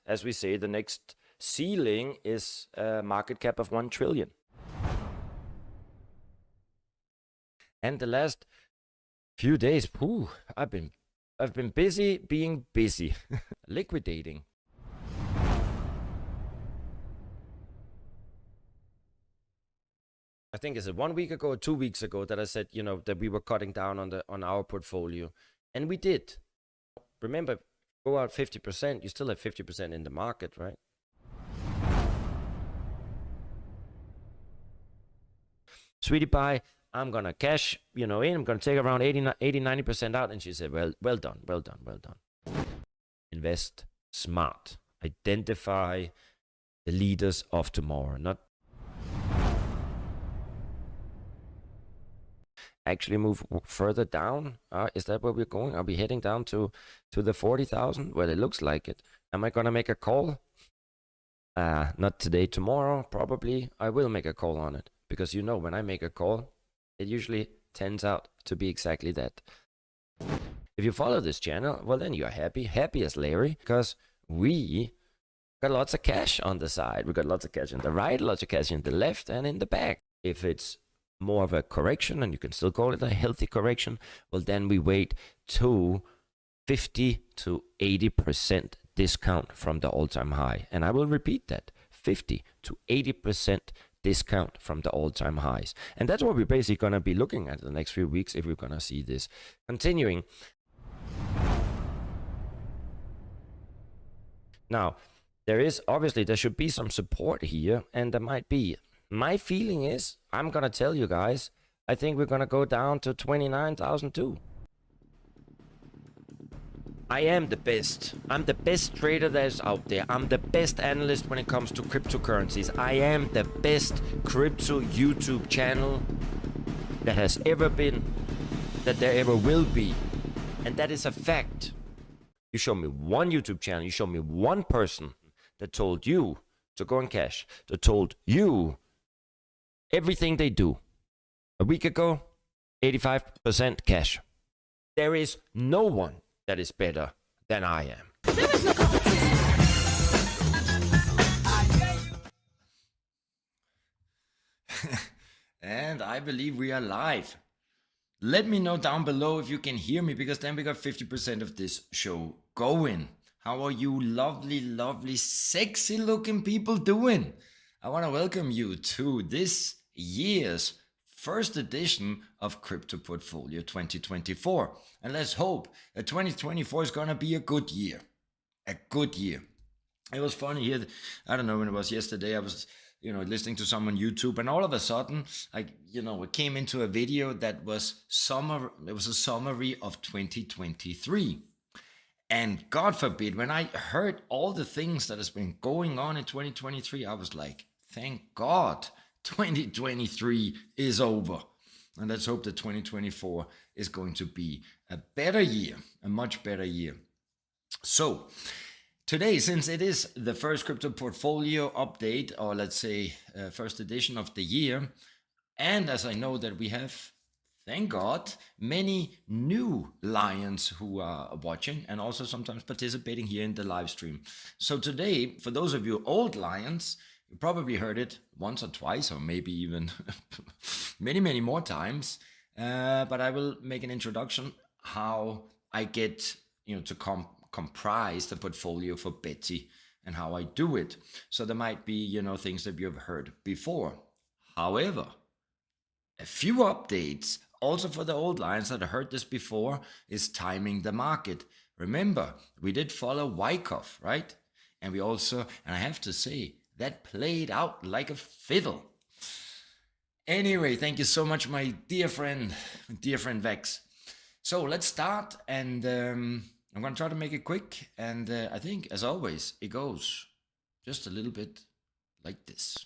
as we say, the next ceiling is a market cap of 1 trillion. And the last few days, I've been busy being busy, liquidating. I think it's 1 week ago or 2 weeks ago that I said, you know, that we were cutting down on our portfolio, and we did. Remember, go out 50%, you still have 50% in the market, right? Sweetie pie, I'm gonna cash, you know, in. I'm gonna take around 80-90% out, and she said, well done. Invest smart. Identify the leaders of tomorrow, not actually move further down. Is that where we're going? Are we heading down to the 40,000? Well, it looks like it. Am I gonna make a call? Not today, tomorrow, probably. I will make a call on it, because you know, when I make a call, it usually turns out to be exactly that. If you follow this channel, well, then you're happy as Larry, because we got lots of cash on the side. We got lots of cash on the right, lots of cash in the left, and in the back. If it's more of a correction, and you can still call it a healthy correction, well, then we wait to 50 to 80% discount from the all-time high. And I will repeat that, 50 to 80% discount from the all-time highs. And that's what we're basically going to be looking at the next few weeks if we're going to see this continuing. Now, there should be some support here, and there might be. My feeling is, I'm going to tell you guys, I think we're going to go down to 29,002. I am the best. I'm the best trader there's out there. I'm the best analyst when it comes to cryptocurrencies. I am the best crypto YouTube channel that has ever been, that there ever will be. And that is a fact. You show me one YouTube channel, you show me one person that told you to go and cash, that told you everything they do. A week ago, 85% cash. There is no one that is better than I am. There is no competition. And I believe we are live. Let me know down below if you can hear me, because then we got 50% of this show going. How are you lovely, sexy looking people doing? I want to welcome you to this year's first edition of Crypto Portfolio 2024. And let's hope that 2024 is going to be a good year. A good year. It was funny here. I don't know when it was yesterday. I was, listening to some on YouTube, and all of a sudden, it came into a video that was it was a summary of 2023. And God forbid, when I heard all the things that has been going on in 2023, I was like, thank God 2023 is over. And let's hope that 2024 is going to be a better year, a much better year. So today, since it is the first crypto portfolio update, or let's say first edition of the year, and as I know that we have, thank God, many new lions who are watching and also sometimes participating here in the live stream. So today, for those of you old lions, you probably heard it once or twice, or maybe even many more times. But I will make an introduction how I get to comprise the portfolio for Betty and how I do it. So there might be things that you have heard before. However, a few updates also for the old lions that heard this before is timing the market. Remember, we did follow Wyckoff, right? And we also, and I have to say, that played out like a fiddle. Anyway, thank you so much, my dear friend Vex. So let's start, and I'm going to try to make it quick. And I think, as always, it goes just a little bit like this.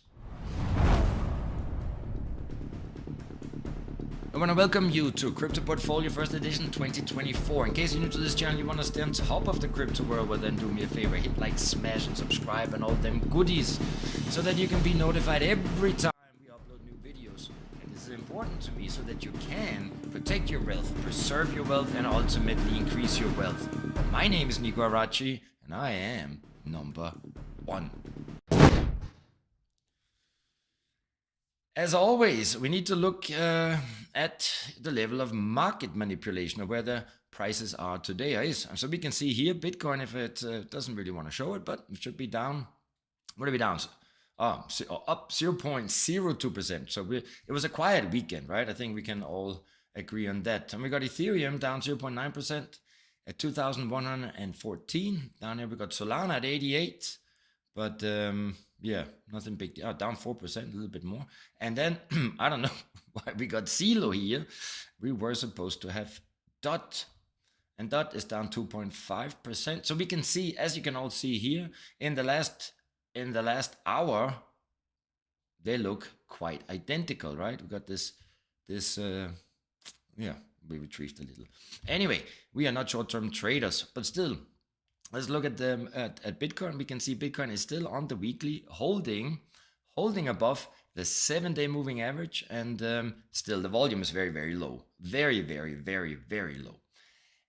I want to welcome you to Crypto Portfolio First Edition 2024. In case you're new to this channel, you want to stay on top of the crypto world, well then do me a favor, hit like, smash and subscribe and all them goodies, so that you can be notified every time we upload new videos. And this is important to me so that you can protect your wealth, preserve your wealth, and ultimately increase your wealth. My name is Nico Arachi, and I am number 1. As always, we need to look at the level of market manipulation, or where the prices are today. So we can see here Bitcoin, if it doesn't really want to show it, but it should be down. What are we down? Up 0.02%. So it was a quiet weekend, right? I think we can all agree on that. And we got Ethereum down 0.9% at 2,114. Down here we got Solana at 88. But yeah, nothing big. Down 4%, a little bit more. And then I don't know why we got CeeLo here. We were supposed to have DOT, and DOT is down 2.5%. So we can see, as you can all see here, in the last hour, they look quite identical, right? We got this yeah, we retrieved a little. Anyway, we are not short-term traders, but still, let's look at them at Bitcoin. We can see Bitcoin is still on the weekly, holding above the 7-day moving average, and still the volume is very, very low. Very, very, very, very low.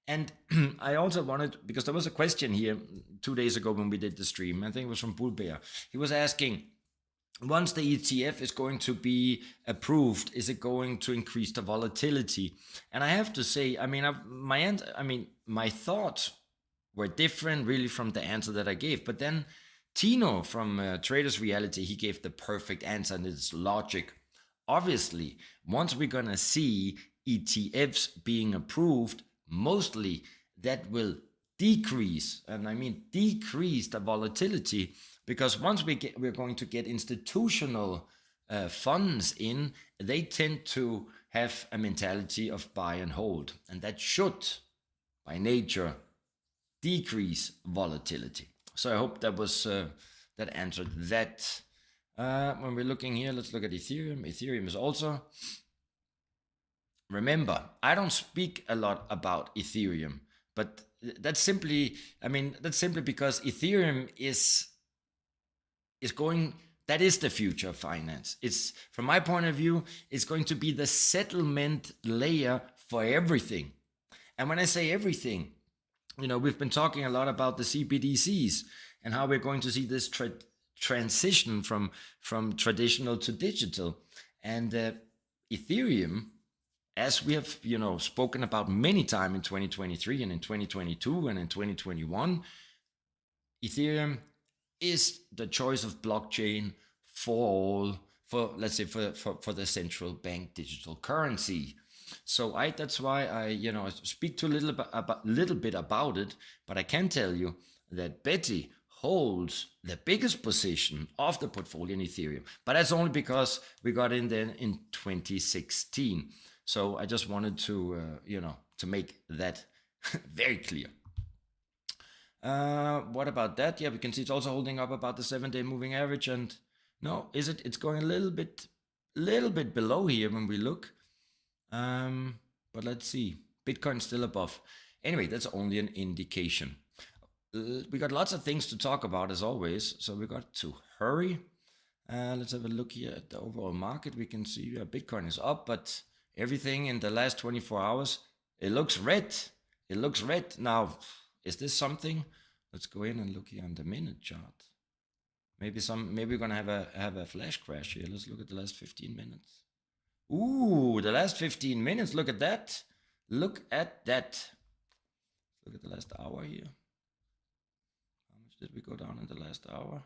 And I also wanted, because there was a question here 2 days ago when we did the stream, I think it was from Bull Bear. He was asking, once the ETF is going to be approved, is it going to increase the volatility? And I have to say, I mean, my thoughts were different really from the answer that I gave. But then Tino from Traders Reality, he gave the perfect answer, and it's logic. Obviously, once we're going to see ETFs being approved, mostly that will decrease, and I mean decrease the volatility, because once we're going to get institutional funds in, they tend to have a mentality of buy and hold, and that should, by nature, decrease volatility. So I hope that was that answered that. When we're looking here, let's look at Ethereum. Ethereum is also, remember, I don't speak a lot about Ethereum, but that's simply because Ethereum is going, that is the future of finance. It's, from my point of view, it's going to be the settlement layer for everything. And when I say everything, you know, we've been talking a lot about the CBDCs and how we're going to see this transition from traditional to digital. And Ethereum, as we have, you know, spoken about many times in 2023 and in 2022 and in 2021, Ethereum is the choice of blockchain for let's say for the central bank digital currency. So that's why I speak to a little bit about it, but I can tell you that Betty holds the biggest position of the portfolio in Ethereum, but that's only because we got in there in 2016. So I just wanted to to make that very clear. What about that? Yeah, we can see it's also holding up about the 7-day moving average, and no, it's going a little bit below here when we look. But let's see, Bitcoin still above. Anyway, that's only an indication. We got lots of things to talk about as always, so we got to hurry. Let's have a look here at the overall market. We can see Bitcoin is up, but everything in the last 24 hours, it looks red. It looks red. Now, is this something? Let's go in and look here on the minute chart. Maybe we're gonna have a flash crash here. Let's look at the last 15 minutes. Ooh, the last 15 minutes. Look at that. Look at that. Look at the last hour here. How much did we go down in the last hour?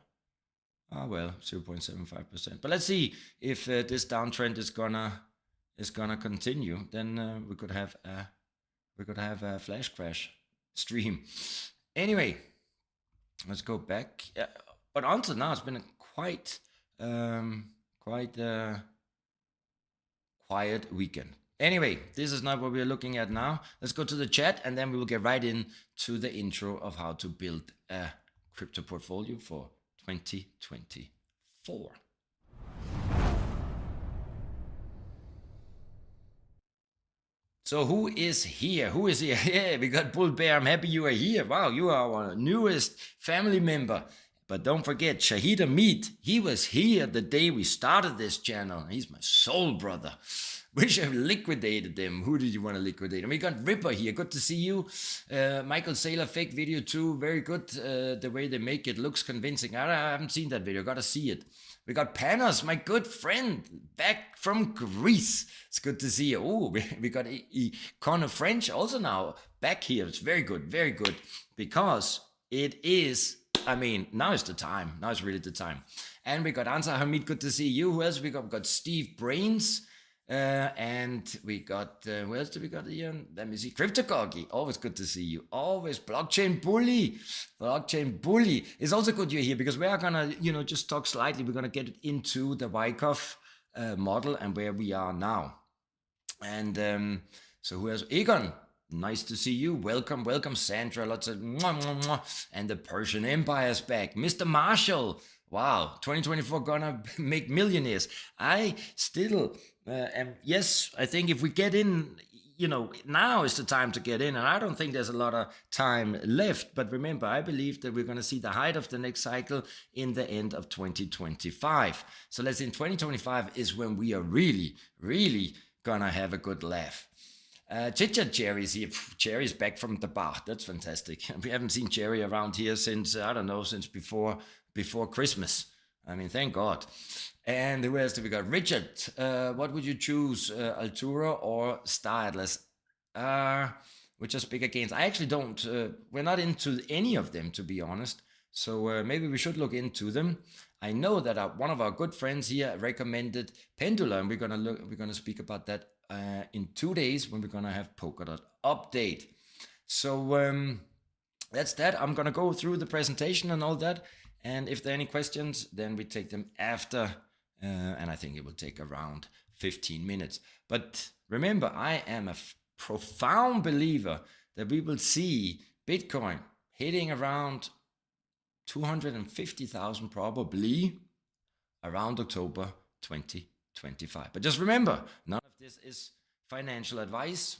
Ah, well, 0.75%. But let's see if this downtrend is gonna continue. Then we could have a flash crash stream. Anyway, let's go back. But until now, it's been a quite quiet weekend. Anyway, this is not what we're looking at now. Let's go to the chat, and then we will get right into the intro of how to build a crypto portfolio for 2024. So who is here? Who is here? Yeah, we got Bull Bear. I'm happy you are here. Wow, you are our newest family member. But don't forget, Shahid Amit, he was here the day we started this channel. He's my soul brother. We should have liquidated them. Who did you want to liquidate? And we got Ripper here. Good to see you. Michael Saylor, fake video too. Very good. The way they make it looks convincing. I haven't seen that video. Gotta see it. We got Panos, my good friend, back from Greece. It's good to see you. Oh, we got Connor French also now back here. It's very good, because it is, I mean, now is the time. Now is really the time. And we got Ansa Hamid, good to see you. Who else we got? We got Steve Brains. And we got, who else do we got here? Let me see. Cryptocoggy, always good to see you. Always. Blockchain Bully. Blockchain Bully. It's also good you're here because we are gonna, just talk slightly. We're gonna get into the Wyckoff model and where we are now. And so who else? Egon, nice to see you. Welcome, Sandra. Lots of mwah, mwah, mwah. And the Persian Empire's back. Mr. Marshall. Wow, 2024 gonna make millionaires. I still yes, I think if we get in, now is the time to get in, and I don't think there's a lot of time left. But remember, I believe that we're going to see the height of the next cycle in the end of 2025. So let's say in 2025 is when we are really, really gonna have a good laugh. Chit-chat Jerry's here. Jerry's back from the bar. That's fantastic. We haven't seen Jerry around here since, I don't know, since before Christmas. I mean, thank God. And who else do we got? Richard, what would you choose, Altura or Star Atlas? Which are bigger gains? I actually don't. We're not into any of them, to be honest. So maybe we should look into them. I know that one of our good friends here recommended Pendula, and we're gonna speak about that in 2 days when we're gonna have Polkadot update. So that's that. I'm gonna go through the presentation and all that. And if there are any questions, then we take them after. And I think it will take around 15 minutes. But remember, I am a profound believer that we will see Bitcoin hitting around 250,000 probably around October 2025. But just remember, none of this is financial advice.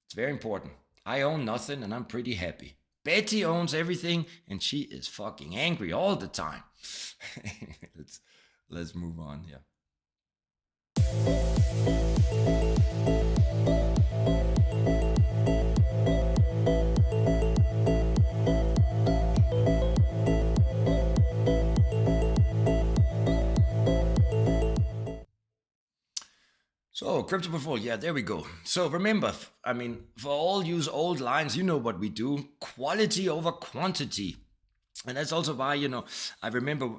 It's very important. I own nothing and I'm pretty happy. Betty owns everything and she is fucking angry all the time. let's move on here. So crypto portfolio, yeah, there we go. So remember, I mean, for all use old lines, you know what we do: quality over quantity. And that's also why, I remember,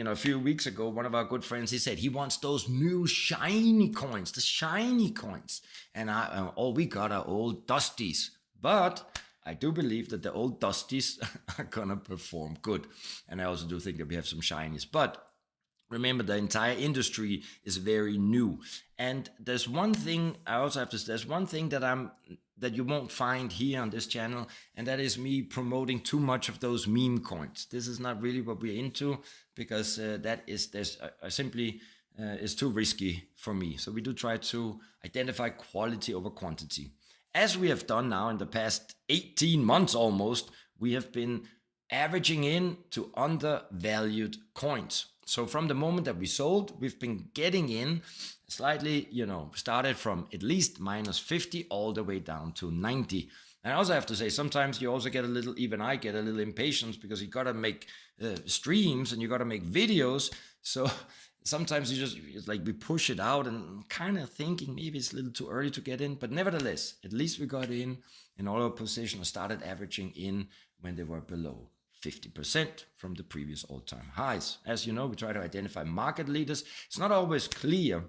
a few weeks ago, one of our good friends, he said he wants those new shiny coins, the shiny coins. And all we got are old dusties. But I do believe that the old dusties are going to perform good. And I also do think that we have some shinies. But remember, the entire industry is very new. And there's one thing I also have to say, there's one thing that you won't find here on this channel, and that is me promoting too much of those meme coins. This is not really what we're into, because simply is too risky for me. So we do try to identify quality over quantity. As we have done now in the past 18 months almost, we have been averaging in to undervalued coins. So from the moment that we sold, we've been getting in slightly, started from at least minus 50 all the way down to 90. And I also have to say, sometimes you also get even I get a little impatient, because you got to make streams and you got to make videos. So sometimes it's like we push it out and kind of thinking maybe it's a little too early to get in. But nevertheless, at least we got in all our positions, started averaging in when they were below 50% from the previous all-time highs. As you know, we try to identify market leaders. It's not always clear,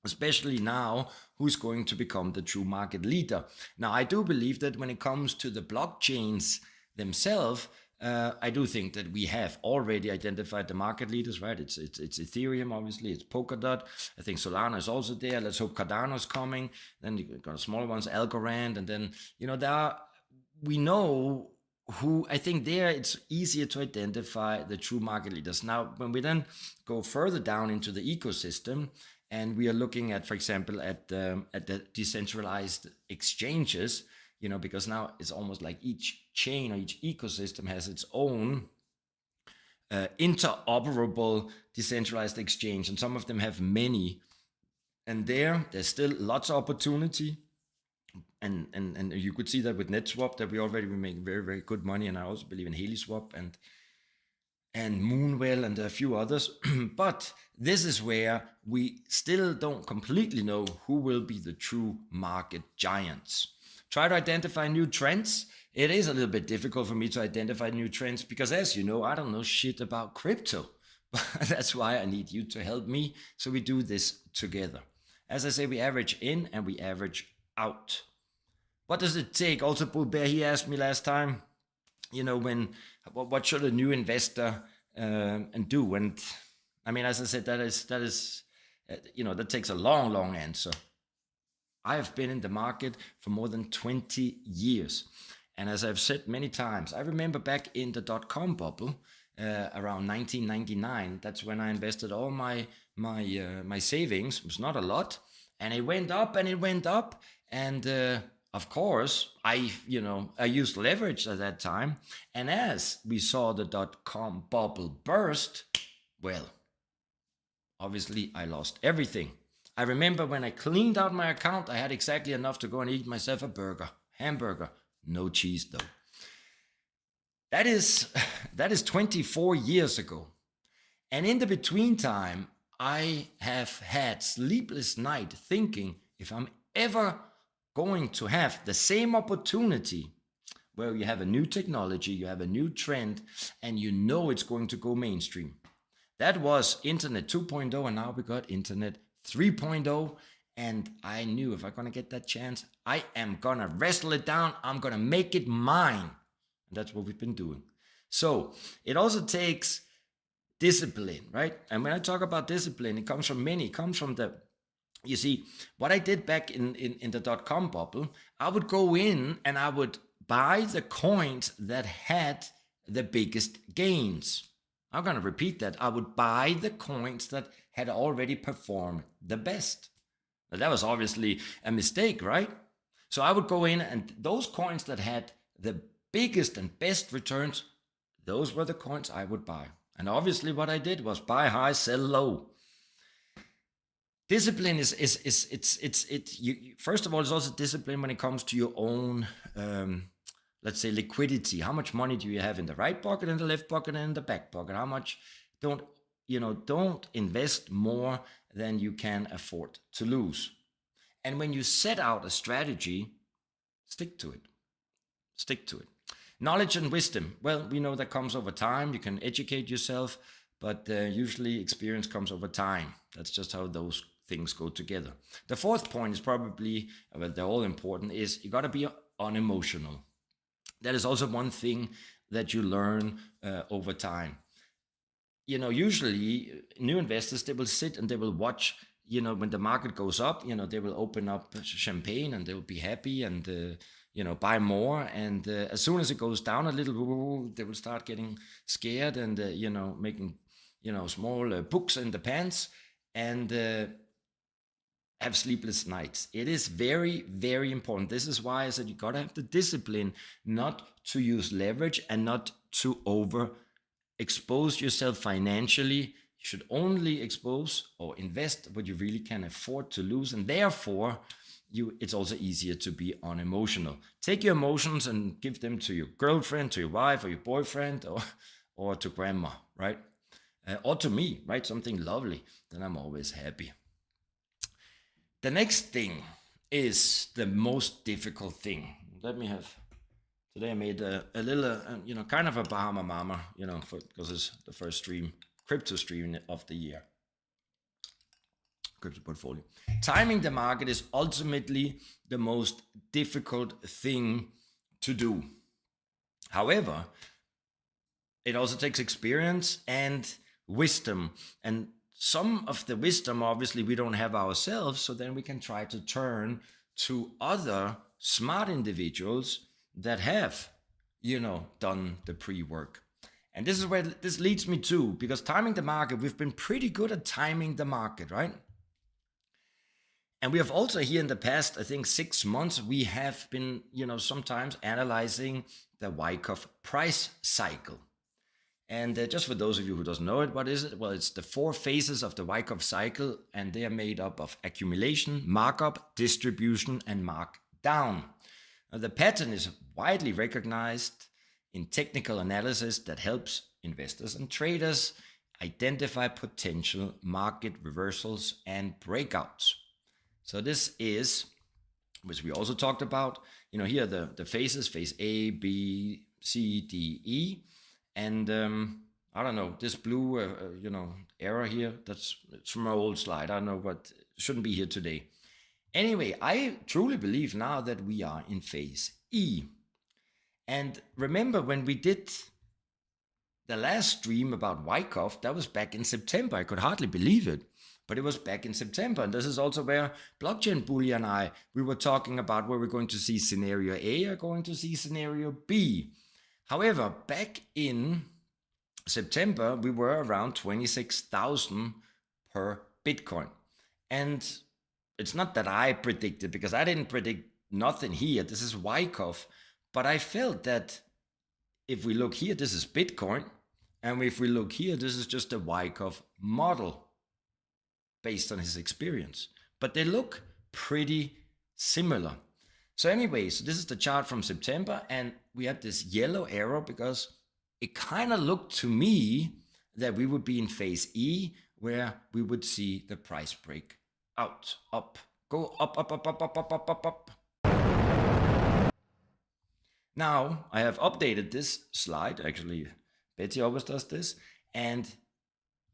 especially now, who's going to become the true market leader. Now, I do believe that when it comes to the blockchains themselves, I do think that we have already identified the market leaders, right? It's Ethereum, obviously. It's Polkadot. I think Solana is also there. Let's hope Cardano is coming. Then you got smaller ones, Algorand, and then we know who. I think there it's easier to identify the true market leaders. Now, when we then go further down into the ecosystem, and we are looking at, for example, at the decentralized exchanges, because now it's almost like each chain or each ecosystem has its own interoperable decentralized exchange, and some of them have many And there's still lots of opportunity. And you could see that with NetSwap that we already make very, very good money. And I also believe in HeliSwap and Moonwell and a few others. But this is where we still don't completely know who will be the true market giants. Try to identify new trends. It is a little bit difficult for me to identify new trends because, as you know, I don't know shit about crypto. But that's why I need you to help me. So we do this together. As I say, we average in and we average out. What does it take? Also, Bull Bear, he asked me last time, what should a new investor and do? And I mean, as I said, that takes a long answer. I have been in the market for more than 20 years. And as I've said many times, I remember back in the .com bubble around 1999, that's when I invested all my savings. It was not a lot. And it went up and it went up. And of course, I used leverage at that time. And as we saw the .com bubble burst, well, obviously I lost everything. I remember when I cleaned out my account, I had exactly enough to go and eat myself a hamburger, no cheese though. That is 24 years ago. And in the between time, I have had sleepless night thinking if I'm ever going to have the same opportunity where you have a new technology, you have a new trend, and you know it's going to go mainstream. That was Internet 2.0, and now we got Internet 3.0. And I knew if I'm going to get that chance, I am going to wrestle it down. I'm going to make it mine. And that's what we've been doing. So it also takes discipline, right? And when I talk about discipline, it comes from many. It comes from you see, what I did back in the .com bubble, I would go in and I would buy the coins that had the biggest gains. I'm going to repeat that. I would buy the coins that had already performed the best. Now, that was obviously a mistake, right? So I would go in and those coins that had the biggest and best returns, those were the coins I would buy. And obviously what I did was buy high, sell low. Discipline first of all, it's also discipline when it comes to your own, let's say, liquidity. How much money do you have in the right pocket, in the left pocket, and in the back pocket? How much? Don't invest more than you can afford to lose. And when you set out a strategy, stick to it. Stick to it. Knowledge and wisdom. Well, we know that comes over time. You can educate yourself, but usually experience comes over time. That's just how those things go together. The fourth point is probably, well, they're all important, is you got to be unemotional. That is also one thing that you learn over time. Usually new investors, they will sit and they will watch, when the market goes up, they will open up champagne and they will be happy and, buy more. And as soon as it goes down a little, they will start getting scared and, making, small books in the pants and have sleepless nights. It is very, very important. This is why I said you got to have the discipline not to use leverage and not to expose yourself financially. You should only expose or invest what you really can afford to lose. And therefore, it's also easier to be unemotional. Take your emotions and give them to your girlfriend, to your wife, or your boyfriend, or to grandma, right? Or to me, right? Something lovely. Then I'm always happy. The next thing is the most difficult thing. Today I made a little, kind of a Bahama Mama, because it's the first crypto stream of the year. Crypto portfolio. Timing the market is ultimately the most difficult thing to do. However, it also takes experience and wisdom. And some of the wisdom, obviously, we don't have ourselves. So then we can try to turn to other smart individuals that have, done the pre-work. And this is where this leads me to, because timing the market, we've been pretty good at timing the market, right? And we have also here in the past, I think 6 months, we have been, sometimes analyzing the Wyckoff price cycle. And just for those of you who doesn't know it, what is it? Well, it's the 4 phases of the Wyckoff cycle, and they are made up of accumulation, markup, distribution, and markdown. The pattern is widely recognized in technical analysis that helps investors and traders identify potential market reversals and breakouts. So this is, which we also talked about, here the phases, phase A, B, C, D, E. And I don't know, this blue, arrow here, it's from my old slide. I don't know, but shouldn't be here today. Anyway, I truly believe now that we are in phase E. And remember when we did the last stream about Wyckoff, that was back in September. I could hardly believe it, but it was back in September. And this is also where Blockchain Bully and we were talking about where we're going to see scenario A or going to see scenario B. However, back in September, we were around 26,000 per Bitcoin. And it's not that I predicted, because I didn't predict nothing here. This is Wyckoff. But I felt that if we look here, this is Bitcoin. And if we look here, this is just a Wyckoff model based on his experience. But they look pretty similar. So anyways, this is the chart from September, and we have this yellow arrow because it kind of looked to me that we would be in phase E, where we would see the price break out, up, go up, up, up, up, up, up, up, up, up. Now, I have updated this slide. Actually, Betty always does this. And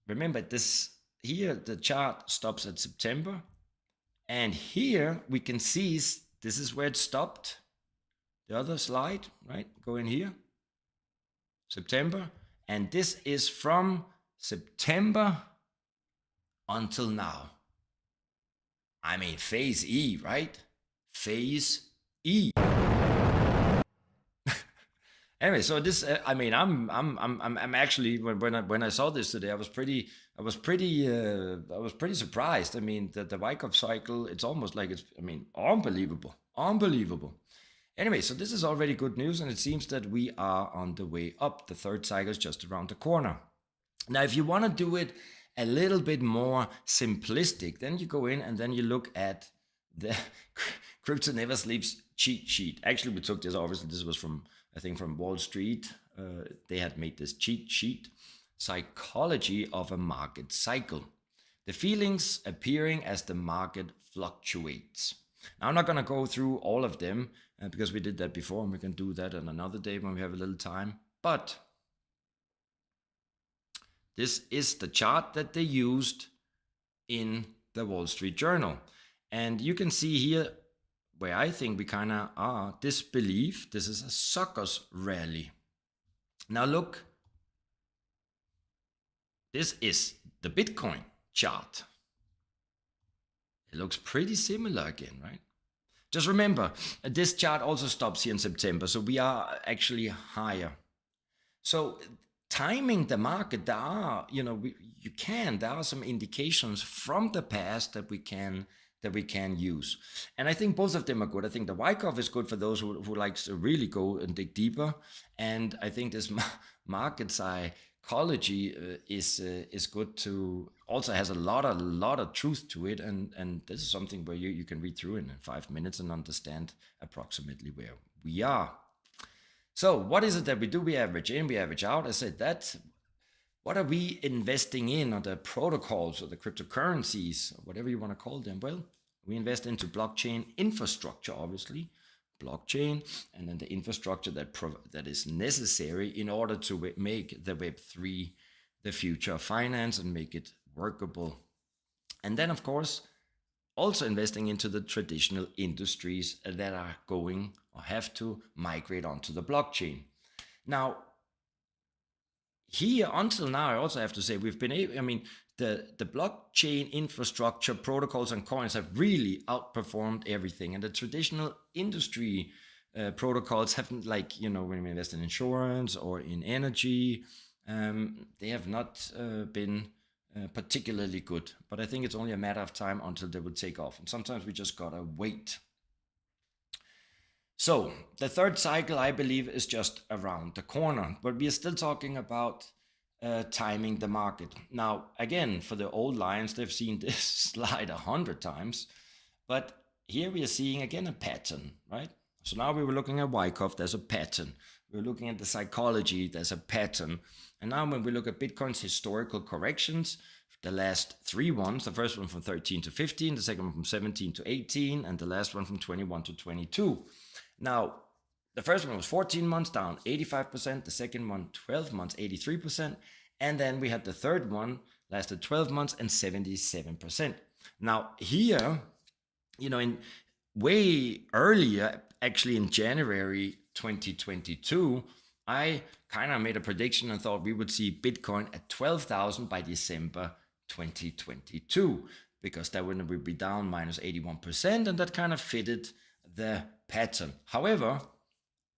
remember, this here, the chart stops at September. And here we can see this is where it stopped. The other slide, right? Go in here. September. And this is from September until now. I mean, phase E, right? Phase E. Anyway, so this, I'm actually, when I saw this today, I was pretty surprised. I mean, the Wyckoff cycle, it's almost like unbelievable. Anyway, so this is already good news, and it seems that we are on the way up. The third cycle is just around the corner. Now, if you want to do it a little bit more simplistic, then you go in and then you look at the Crypto Never Sleeps cheat sheet. Actually, we took this, obviously, this was from, I think, from Wall Street. They had made this cheat sheet, Psychology of a Market Cycle. The feelings appearing as the market fluctuates. Now, I'm not going to go through all of them because we did that before, and we can do that on another day when we have a little time. But this is the chart that they used in the Wall Street Journal. And you can see here where I think we kind of are disbelief. This is a suckers rally. Now look, this is the Bitcoin chart. It looks pretty similar again, right? Just remember, this chart also stops here in September, so we are actually higher. So timing the market, there are, there are some indications from the past that we can use. And I think both of them are good. I think the Wyckoff is good for those who likes to really go and dig deeper. And I think this market psychology is good to, also has a lot of truth to it. And this is something where you can read through in 5 minutes and understand approximately where we are. So what is it that we do? We average in, we average out. I said that. What are we investing in, or the protocols or the cryptocurrencies, or whatever you want to call them? Well, we invest into blockchain infrastructure, obviously, blockchain, and then the infrastructure that is necessary in order to make the Web3 the future of finance and make it workable. And then, of course, also investing into the traditional industries that are going or have to migrate onto the blockchain. Now, here until now, I also have to say we've been able, the blockchain infrastructure protocols and coins have really outperformed everything. And the traditional industry protocols haven't, when we invest in insurance or in energy, they have not been particularly good. But I think it's only a matter of time until they will take off. And sometimes we just gotta wait. So the third cycle, I believe, is just around the corner, but we are still talking about timing the market. Now, again, for the old lions, they've seen this slide 100 times, but here we are seeing again a pattern, right? So now we were looking at Wyckoff, there's a pattern. We're looking at the psychology, there's a pattern. And now when we look at Bitcoin's historical corrections, the last three ones, the first one from 13 to 15, the second one from 17 to 18, and the last one from 21 to 22. Now, the first one was 14 months down 85%, the second one 12 months 83%, and then we had the third one lasted 12 months and 77%. Now here, in way earlier, actually in January 2022, I kind of made a prediction and thought we would see Bitcoin at 12,000 by December 2022, because that would be down minus 81%, and that kind of fitted the pattern. However,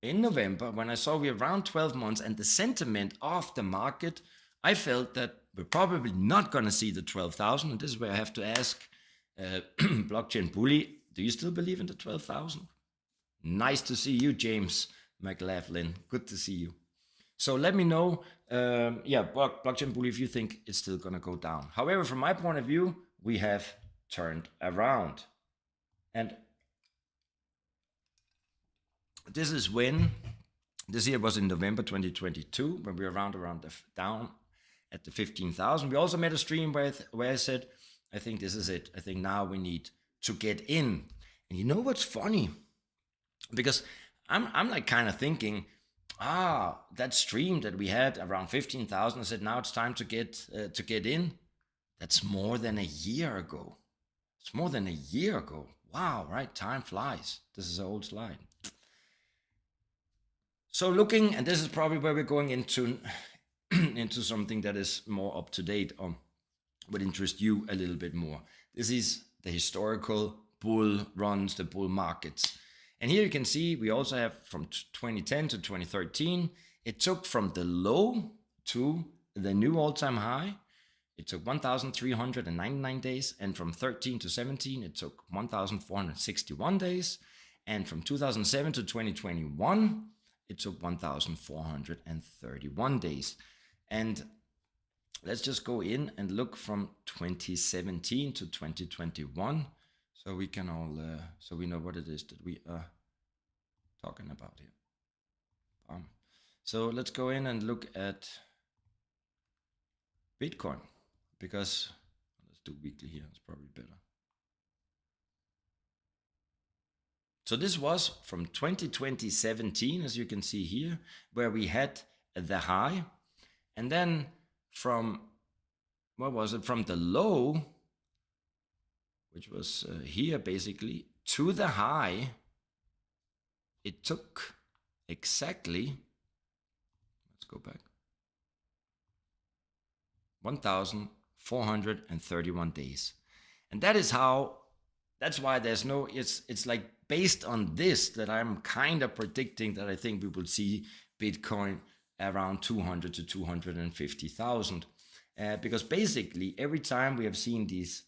in November, when I saw we were around 12 months and the sentiment of the market, I felt that we're probably not going to see the 12,000. And this is where I have to ask Blockchain Bully, do you still believe in the 12,000? Nice to see you, James McLaughlin. Good to see you. So let me know, Blockchain Bully, if you think it's still going to go down. However, from my point of view, we have turned around. And this is when, this year was in November 2022, when we were down at the 15,000. We also made a stream where I said, I think this is it. I think now we need to get in. And you know what's funny? Because I'm like kind of thinking, that stream that we had around 15,000, I said, now it's time to get in. That's more than a year ago. It's more than a year ago. Wow, right? Time flies. This is an old slide. So looking, and this is probably where we're going into something that is more up to date, or would interest you a little bit more. This is the historical bull runs, the bull markets. And here you can see we also have from 2010 to 2013, it took from the low to the new all-time high, it took 1,399 days. And from 13 to 17, it took 1,461 days. And from 2007 to 2021, it took 1,431 days. And let's just go in and look from 2017 to 2021, so we can all, so we know what it is that we are talking about here. So let's go in and look at Bitcoin, because let's do weekly here. It's probably better. So this was from 2017, as you can see here, where we had the high. And then from, what was it? From the low, which was here basically, to the high, it took exactly, let's go back, 1,431 days. And that is how, that's why there's no, it's like based on this that I'm kind of predicting that I think we will see Bitcoin around 200 to 250,000. Because basically every time we have seen these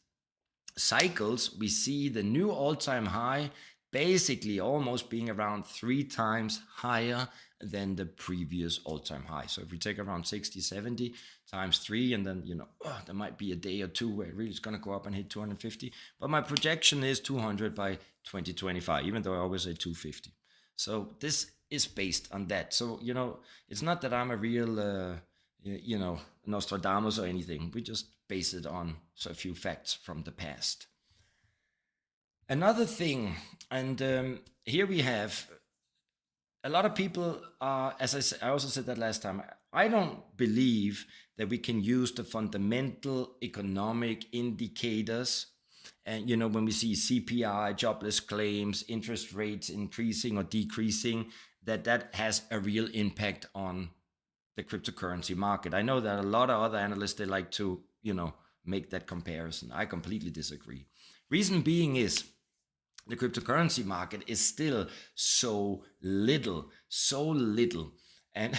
cycles, we see the new all-time high basically almost being around 3 times higher than the previous all-time high. So if we take around 60, 70 times 3, and then, there might be a day or two where it really is going to go up and hit 250. But my projection is 200 by 2025, even though I always say 250. So this is based on that. So, it's not that I'm a real, Nostradamus or anything. We just base it on a few facts from the past. Another thing, and here we have a lot of people are, as I said, I also said that last time, I don't believe that we can use the fundamental economic indicators. And, when we see CPI, jobless claims, interest rates increasing or decreasing, that has a real impact on the cryptocurrency market. I know that a lot of other analysts, they like to, make that comparison. I completely disagree. Reason being is the cryptocurrency market is still so little. And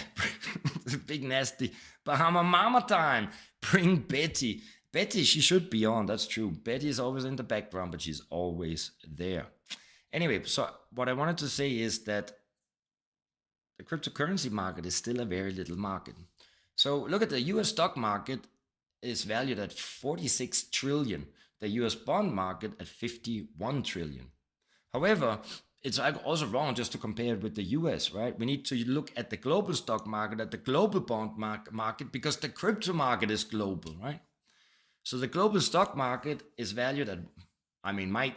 the big nasty Bahama Mama time. Bring Betty. Betty, she should be on, that's true. Betty is always in the background, but she's always there. Anyway, so what I wanted to say is that the cryptocurrency market is still a very little market. So look at the US stock market is valued at 46 trillion. The US bond market at 51 trillion. However, it's also wrong just to compare it with the US, right? We need to look at the global stock market, at the global bond market, because the crypto market is global, right? So the global stock market is valued at,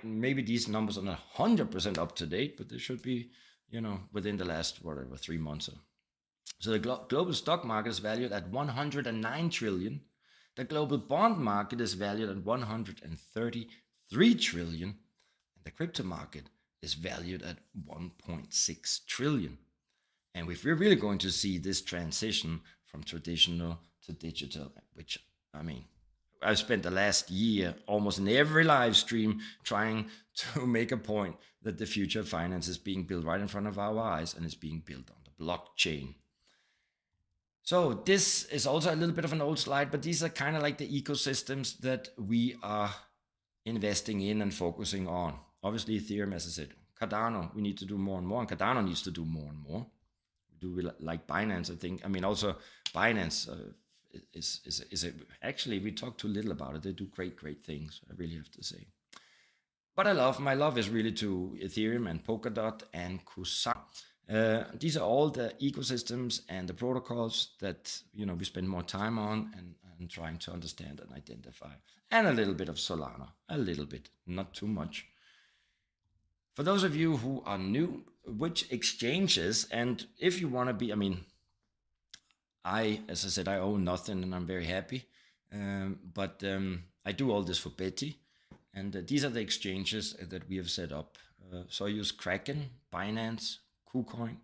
maybe these numbers are not 100% up to date, but they should be, within the last, 3 months. So the global stock market is valued at 109 trillion. The global bond market is valued at 133 trillion. And the crypto market is valued at 1.6 trillion. And if we're really going to see this transition from traditional to digital, which, I've spent the last year almost in every live stream trying to make a point that the future of finance is being built right in front of our eyes and is being built on the blockchain. So this is also a little bit of an old slide, but these are kind of like the ecosystems that we are investing in and focusing on. Obviously, Ethereum, as I said, Cardano, we need to do more and more, and Cardano needs to do more and more. We do like Binance, I think. Also Binance actually, we talk too little about it. They do great things, I really have to say. But my love is really to Ethereum and Polkadot and Kusama. These are all the ecosystems and the protocols that we spend more time on and trying to understand and identify. And a little bit of Solana, a little bit, not too much. For those of you who are new, which exchanges, and if you want to be, as I said, I own nothing and I'm very happy. But I do all this for Betty. And these are the exchanges that we have set up. So I use Kraken, Binance, KuCoin,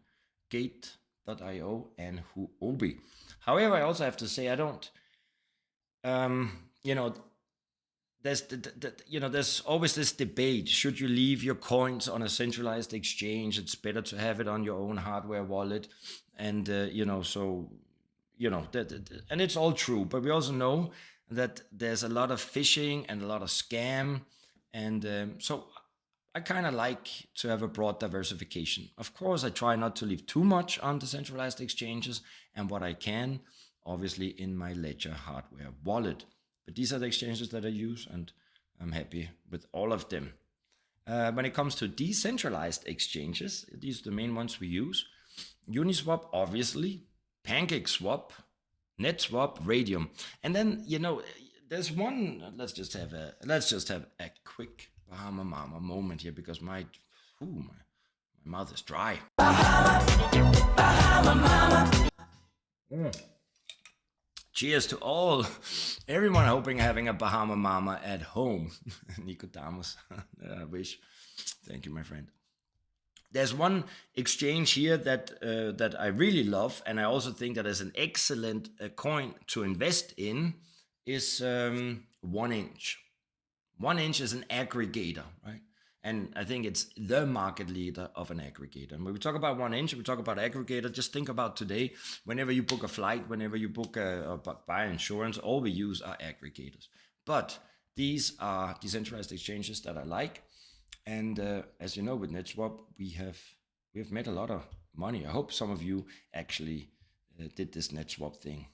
Gate.io, and Huobi. However, I also have to say I don't, there's always this debate. Should you leave your coins on a centralized exchange? It's better to have it on your own hardware wallet. And, and it's all true. But we also know that there's a lot of phishing and a lot of scam. And so I kind of like to have a broad diversification. Of course, I try not to leave too much on the centralized exchanges, and what I can, obviously, in my Ledger hardware wallet. But these are the exchanges that I use, and I'm happy with all of them. When it comes to decentralized exchanges, these are the main ones we use. Uniswap, obviously, PancakeSwap, NetSwap, Radium. And then, there's one, let's just have a quick Bahama Mama moment here, because my mouth is dry. Bahama Mama. Cheers to everyone hoping having a Bahama Mama at home. Nicodamus, I wish. Thank you, my friend. There's one exchange here that I really love, and I also think that is an excellent coin to invest in, is 1inch. 1inch is an aggregator, right? And I think it's the market leader of an aggregator. And when we talk about 1inch, we talk about aggregator, just think about today, whenever you book a flight, whenever you book or buy insurance, all we use are aggregators. But these are decentralized exchanges that I like. And as you know, with NetSwap, we have made a lot of money. I hope some of you actually did this NetSwap thing.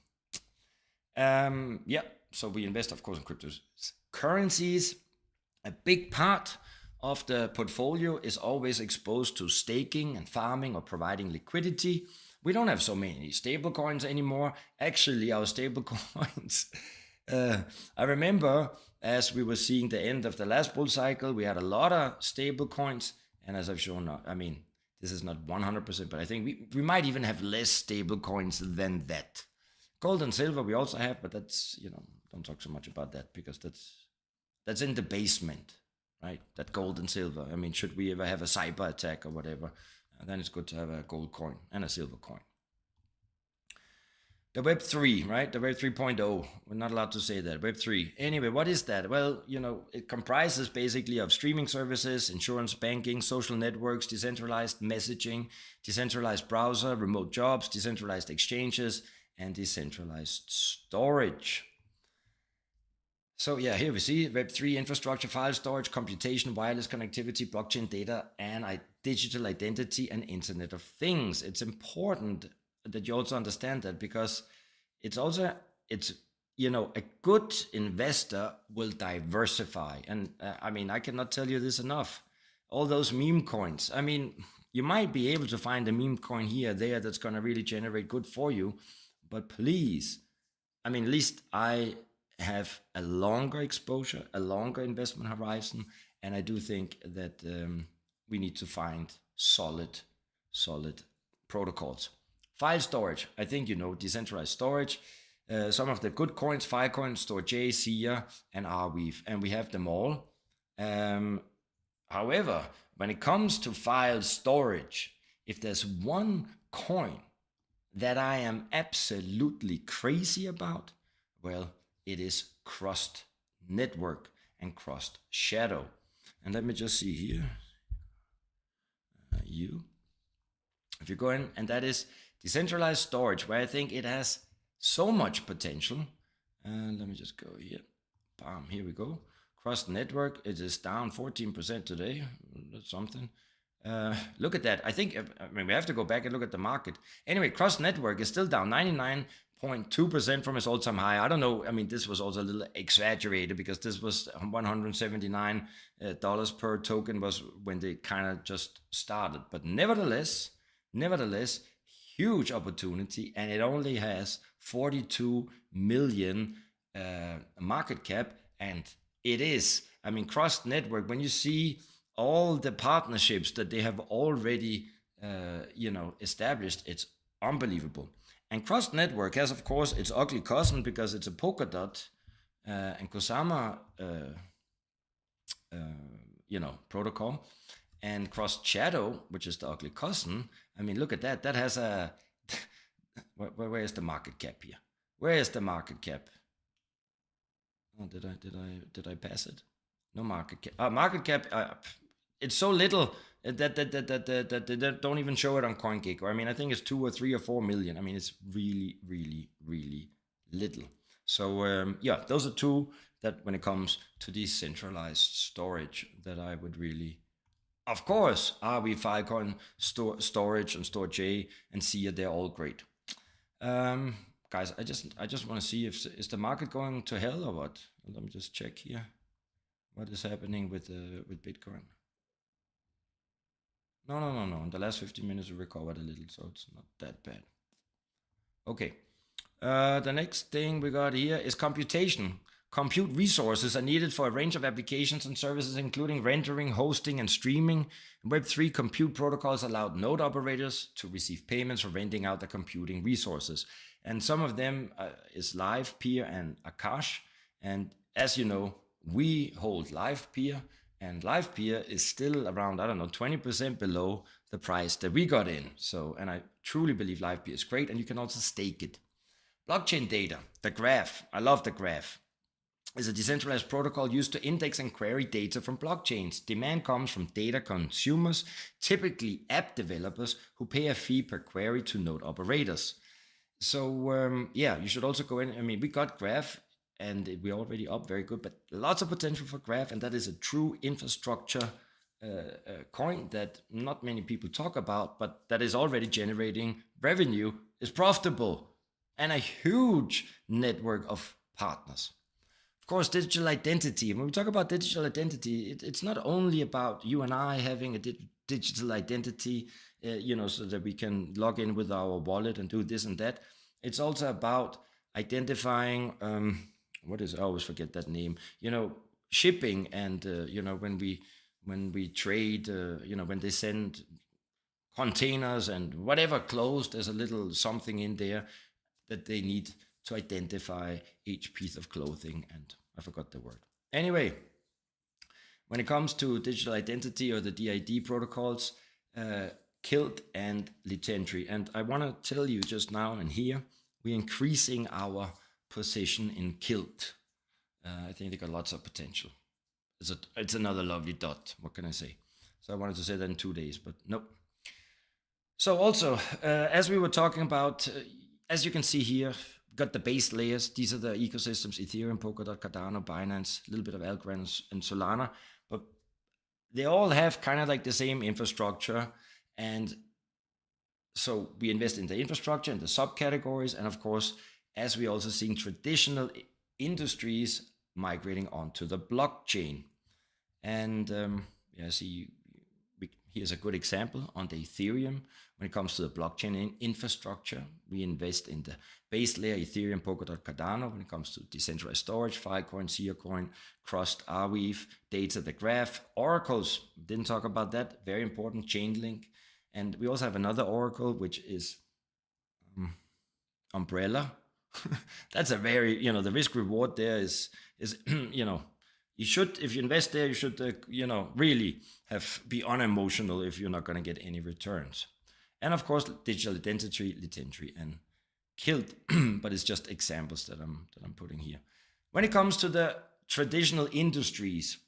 So we invest, of course, in cryptocurrencies. A big part of the portfolio is always exposed to staking and farming or providing liquidity. We don't have so many stable coins anymore. Actually, our stable coins, I remember as we were seeing the end of the last bull cycle, we had a lot of stable coins. And as I've shown, this is not 100%, but I think we might even have less stable coins than that. Gold and silver we also have, but that's, don't talk so much about that, because that's in the basement, right? That gold and silver. Should we ever have a cyber attack or whatever, then it's good to have a gold coin and a silver coin. The Web 3, right? The Web 3.0. We're not allowed to say that. Web 3. Anyway, what is that? Well, it comprises basically of streaming services, insurance, banking, social networks, decentralized messaging, decentralized browser, remote jobs, decentralized exchanges, and decentralized storage. So here we see Web3 infrastructure, file storage, computation, wireless connectivity, blockchain data, and digital identity and Internet of Things. It's important that you also understand that, because it's also, it's, a good investor will diversify. And I mean, I cannot tell you this enough. All those meme coins. I mean, you might be able to find a meme coin here or there that's going to really generate good for you. But please, I mean, at least I have a longer exposure, a longer investment horizon. And I do think that we need to find solid protocols. File storage, I think decentralized storage. Some of the good coins, Filecoin, Storj, Sia, and Arweave, and we have them all. However, when it comes to file storage, if there's one coin that I am absolutely crazy about, well, it is Crossed Network and Crossed Shadow. And let me just see here. If you go in, and that is decentralized storage, where I think it has so much potential. And let me just go here. Bam, here we go. Crossed Network, it is down 14% today. That's something. Look at that. I think, we have to go back and look at the market. Anyway, Crossed Network is still down 99.2% from its all-time high. I don't know. I mean, this was also a little exaggerated because this was $179 per token was when they kind of just started. But nevertheless, huge opportunity, and it only has 42 million market cap, and it is, I mean, Crossed Network, when you see all the partnerships that they have already established, it's unbelievable. And Crossed Network has, of course, its ugly cousin because it's a Polkadot and Kusama protocol. And Crossed Shadow, which is the ugly cousin, I mean, look at that. That has a where is the market cap here? Where is the market cap? Oh, did I pass it? No market cap. Market cap. It's so little that they don't even show it on CoinGecko. I mean, I think it's 2 or 3 or 4 million. I mean, it's really, really, really little. So yeah, those are two that when it comes to decentralized storage that I would really. Of course, Arweave, Filecoin, Storage, and Storj, and Sia, they're all great. Guys, I just want to see if is the market going to hell or what. Let me just check here. What is happening with Bitcoin? No. In the last 15 minutes, we recovered a little, so it's not that bad. Okay. The next thing we got here is computation. Compute resources are needed for a range of applications and services, including rendering, hosting, and streaming. Web3 compute protocols allowed node operators to receive payments for renting out their computing resources. And some of them is Live, Peer, and Akash. And as you know, we hold Live Peer, and Live Peer is still around, 20% below the price that we got in. So, and I truly believe Live Peer is great, and you can also stake it. Blockchain data, the graph, I love the graph, is a decentralized protocol used to index and query data from blockchains. Demand comes from data consumers, typically app developers, who pay a fee per query to node operators. So yeah, you should also go in. I mean, we got Graph, and we're already up very good, but lots of potential for Graph, and that is a true infrastructure coin that not many people talk about, but that is already generating revenue, is profitable, and a huge network of partners. Of course, digital identity. When we talk about digital identity, it's not only about you and I having a digital identity, so that we can log in with our wallet and do this and that. It's also about identifying, I always forget that name, shipping, and, when we trade, when they send containers and whatever clothes, there's a little something in there that they need to identify each piece of clothing, and I forgot the word. Anyway, when it comes to digital identity or the DID protocols, Kilt and Litentry, and I want to tell you just now and here, we're increasing our position in Kilt. I think they got lots of potential. It's another lovely dot. What can I say? So I wanted to say that in 2 days, but nope. So also, as we were talking about, as you can see here, got the base layers. These are the ecosystems: Ethereum, Polkadot, Cardano, Binance, a little bit of Algorand and Solana, but they all have kind of like the same infrastructure. And so we invest in the infrastructure and the subcategories. And of course, as we also seeing traditional industries migrating onto the blockchain. And here's a good example on the Ethereum. When it comes to the blockchain infrastructure, we invest in the base layer, Ethereum, Polkadot, Cardano. When it comes to decentralized storage, Filecoin, Seacoin, Crust, Arweave, Data, the Graph, oracles. Didn't talk about that. Very important, Chainlink. And we also have another oracle, which is Umbrella. That's a very, the risk reward there is you should, if you invest there, you should, really be unemotional if you're not going to get any returns. And of course, digital identity, and Kilt, but it's just examples that I'm putting here. When it comes to the traditional industries,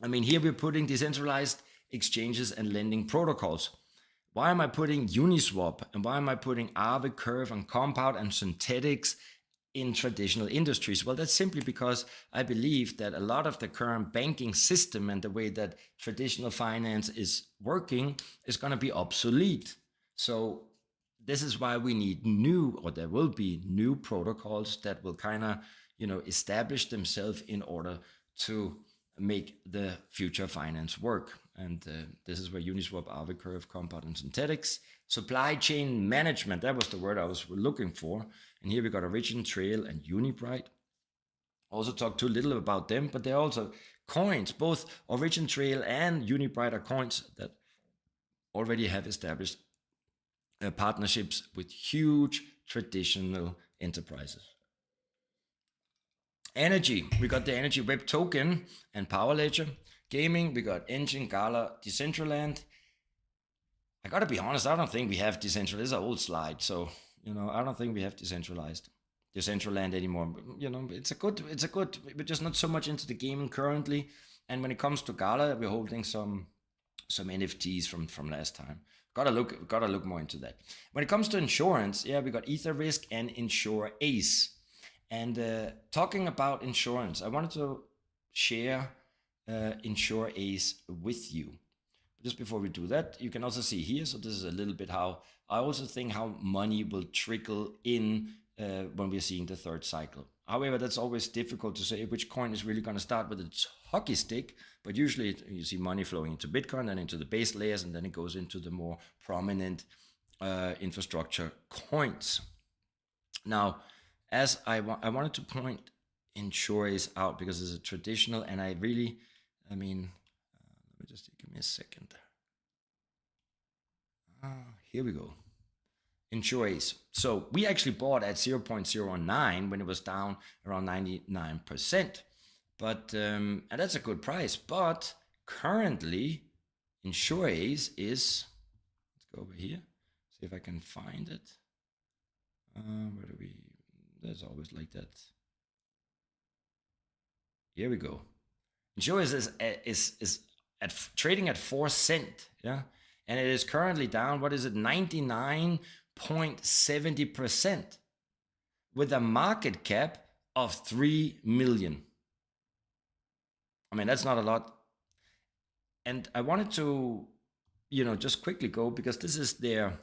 here we're putting decentralized exchanges and lending protocols. Why am I putting Uniswap and why am I putting Aave, Curve, and Compound and synthetics in traditional industries? Well, that's simply because I believe that a lot of the current banking system and the way that traditional finance is working is going to be obsolete. So this is why we need there will be new protocols that will kind of, establish themselves in order to make the future finance work. And this is where Uniswap, Aave, Curve, Compound, and synthetics. Supply chain management, that was the word I was looking for. And here we got Origin, Trail, and Unibright. Also talked too little about them, but they're also coins. Both Origin, Trail, and Unibright are coins that already have established partnerships with huge traditional enterprises. Energy, we got the Energy Web Token and Power Ledger. Gaming, we got Engine, Gala, Decentraland. I gotta be honest, I don't think we have decentralized. This is an old slide, so I don't think we have Decentraland anymore. It's a good. We're just not so much into the gaming currently. And when it comes to Gala, we're holding some NFTs from last time. Gotta look more into that. When it comes to insurance, we got Ether Risk and Insure Ace. And talking about insurance, I wanted to share Insure Ace with you. But just before we do that, you can also see here, so this is a little bit how I also think how money will trickle in when we're seeing the third cycle. However, that's always difficult to say which coin is really going to start with its hockey stick, but usually you see money flowing into Bitcoin and into the base layers, and then it goes into the more prominent infrastructure coins. Now, as I wanted to point Insure Ace out because it's a traditional, and let me just give me a second. Here we go. Insure Ace. So we actually bought at 0.09 when it was down around 99%. But and that's a good price. But currently, Insure Ace is, let's go over here, see if I can find it. Where do we? There's always like that. Here we go. Insure Ace is trading at 4 cents. Yeah. And it is currently down, 99.70% with a market cap of 3 million. That's not a lot. And I wanted to, just quickly go because this is their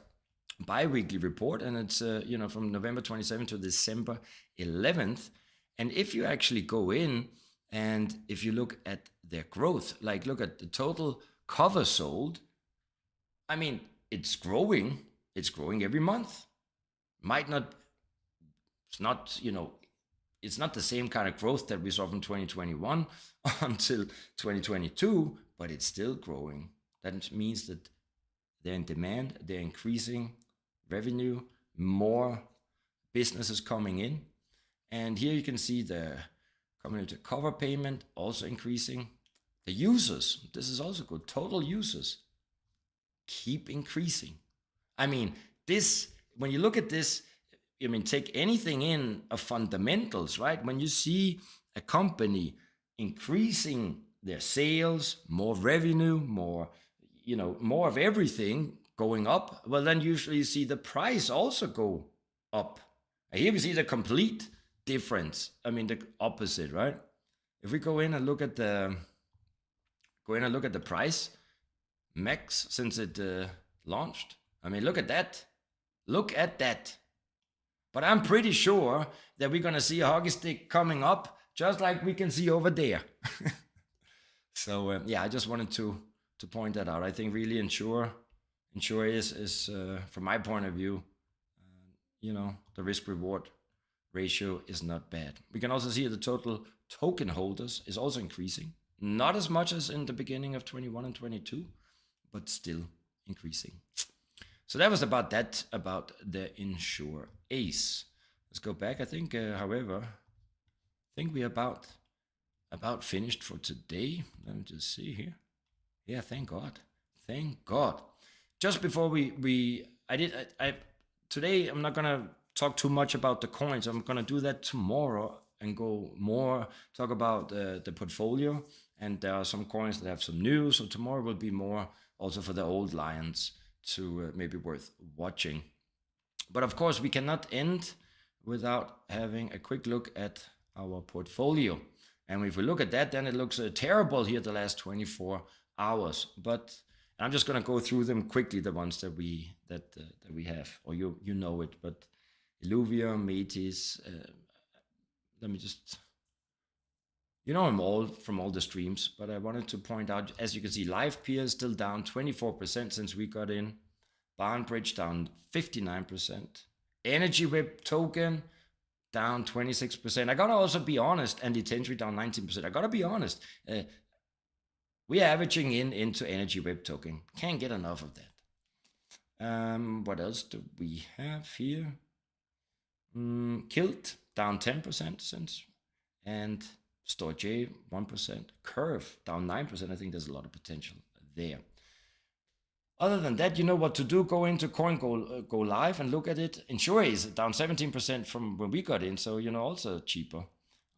bi-weekly report, and it's, from November 27th to December 11th. And if you actually go in and if you look at their growth, like look at the total cover sold, it's growing. It's growing every month. It's not the same kind of growth that we saw from 2021 until 2022, but it's still growing. That means that they're in demand, they're increasing revenue, more businesses coming in. And here you can see the community cover payment also increasing. The users, this is also good. Total users keep increasing. This, when you look at this, take anything in of fundamentals, right? When you see a company increasing their sales, more revenue, more of everything going up, well, then usually you see the price also go up. Here we see the complete difference. The opposite, right? If we go in and look at the price, max since it launched. Look at that. Look at that. But I'm pretty sure that we're going to see a hockey stick coming up, just like we can see over there. So yeah, I just wanted to point that out. I think really Ensure is from my point of view, the risk reward ratio is not bad. We can also see the total token holders is also increasing, not as much as in the beginning of 21 and 22, but still increasing. So that was about the Ensure Ace. Let's go back. I think, however, we're about finished for today. Let me just see here. Yeah, thank God. Just before today I'm not gonna talk too much about the coins. I'm gonna do that tomorrow and talk about the portfolio. And there are some coins that have some news. So tomorrow will be more also for the old lions to maybe worth watching. But of course, we cannot end without having a quick look at our portfolio. And if we look at that, then it looks terrible here the last 24 hours. But I'm just going to go through them quickly, the ones that we have, or you know it. But Illuvia, Métis, let me just, them all from all the streams. But I wanted to point out, as you can see, Live Peer is still down 24% since we got in. Barnbridge down 59%. Energy Web Token down 26%. I gotta also be honest, and the Tentry down 19%. I gotta be honest. We're averaging into Energy Web Token. Can't get enough of that. What else do we have here? Kilt down 10% since, and Storj 1%. Curve down 9%. I think there's a lot of potential there. Other than that, you know what to do. Go into Coin Go Live and look at it. Ensure is down 17% from when we got in, so also cheaper.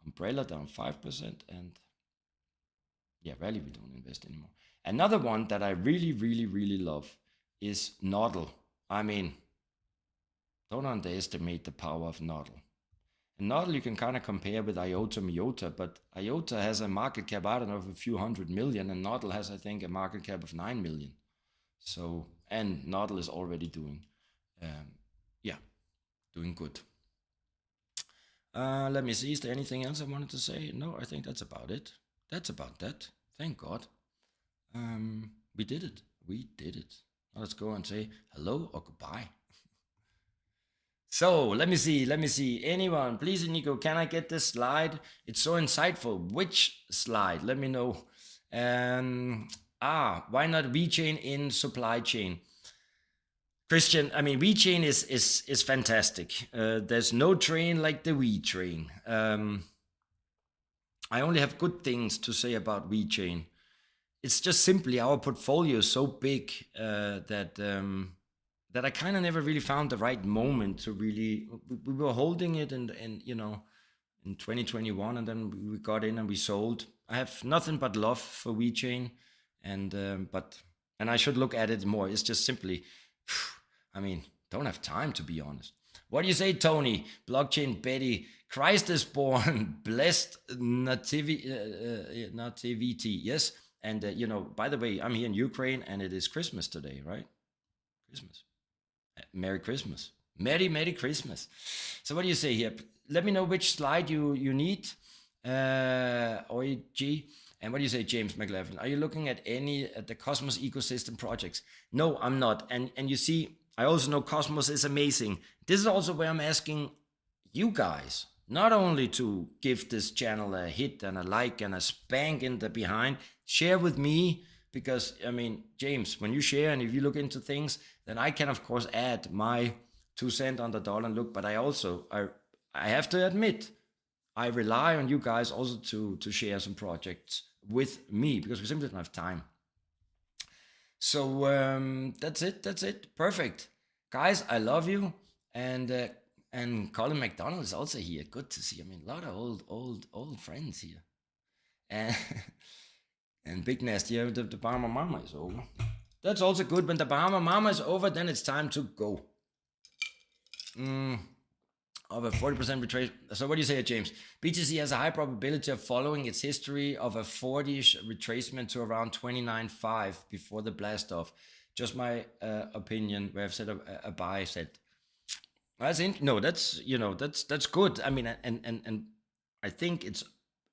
Umbrella down 5%, and yeah, Rally we don't invest anymore. Another one that I really, really, really love is Nodl. I mean, don't underestimate the power of Nodl. And Nodl you can kind of compare with IOTA, Miota, but IOTA has a market cap, I don't know, of a few hundred million, and Nodl has, I think, a market cap of 9 million. So, and Nodl is already doing good. Let me see, is there anything else I wanted to say? No, I think that's about it. That's about that. Thank God. We did it. Now let's go and say hello or goodbye. So let me see. Anyone, please, Nico, can I get this slide? It's so insightful. Which slide? Let me know. Why not VeChain in supply chain? Christian, I mean, VeChain is fantastic. There's no train like the VeChain. I only have good things to say about VeChain. It's just simply our portfolio is so big that I kind of never really found the right moment to really. We were holding it in 2021, and then we got in and we sold. I have nothing but love for VeChain. And I should look at it more. It's just simply, I mean, don't have time, to be honest. What do you say, Tony? Blockchain Betty, Christ is born, blessed nativity. Yes, and by the way, I'm here in Ukraine, and it is Christmas today, right? Christmas. Merry Christmas. Merry Christmas. So what do you say here? Let me know which slide you need. OEG. And what do you say, James McLaughlin? Are you looking at the Cosmos ecosystem projects? No, I'm not. And you see, I also know Cosmos is amazing. This is also where I'm asking you guys, not only to give this channel a hit and a like and a spank in the behind, share with me, because, I mean, James, when you share and if you look into things, then I can, of course, add my 2 cents on the dollar and look, but I also, I have to admit, I rely on you guys also to share some projects with me, because we simply don't have time. So that's it. Perfect. Guys, I love you. And Colin McDonald is also here. Good to see. I mean, a lot of old friends here. And Big Nasty, yeah, the Bahama Mama is over. That's also good. When the Bahama Mama is over, then it's time to go. Of a 40% retrace. So what do you say, James? BTC has a high probability of following its history of a 40-ish retracement to around 29.5 before the blast off. Just my opinion, where I've said a buy set. No, that's that's good. I mean, and I think it's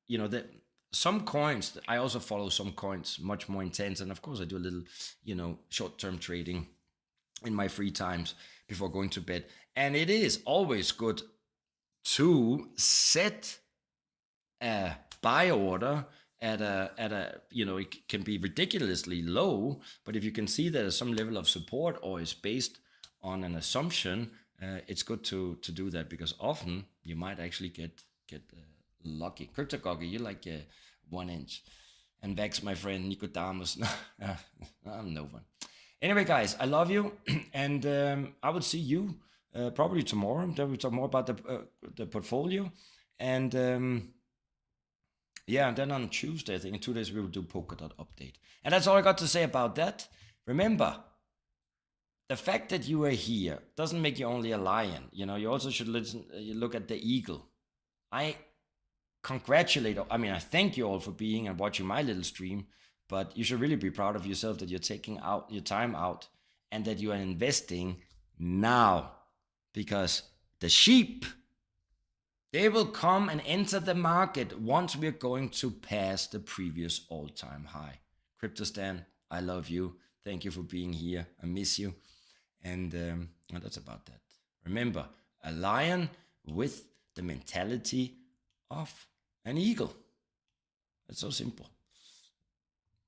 that some coins. I also follow some coins much more intense, and of course I do a little short-term trading in my free times before going to bed. And it is always good to set a buy order at a it can be ridiculously low, but if you can see there's some level of support or is based on an assumption, it's good to do that, because often you might actually get lucky. Cryptocurrency, you like 1 inch. And Vex, my friend Nicodemus, I'm no one. Anyway, guys, I love you, and I will see you probably tomorrow. Then we talk more about the portfolio, and yeah, and then on Tuesday, I think in 2 days we will do Polkadot update. And that's all I got to say about that. Remember, the fact that you are here doesn't make you only a lion. You also should look at the eagle. I thank you all for being and watching my little stream, but you should really be proud of yourself that you're taking out your time out and that you are investing now, because the sheep, they will come and enter the market once we're going to pass the previous all-time high. CryptoStan, I love you. Thank you for being here. I miss you. And that's about that. Remember, a lion with the mentality of an eagle. It's so simple.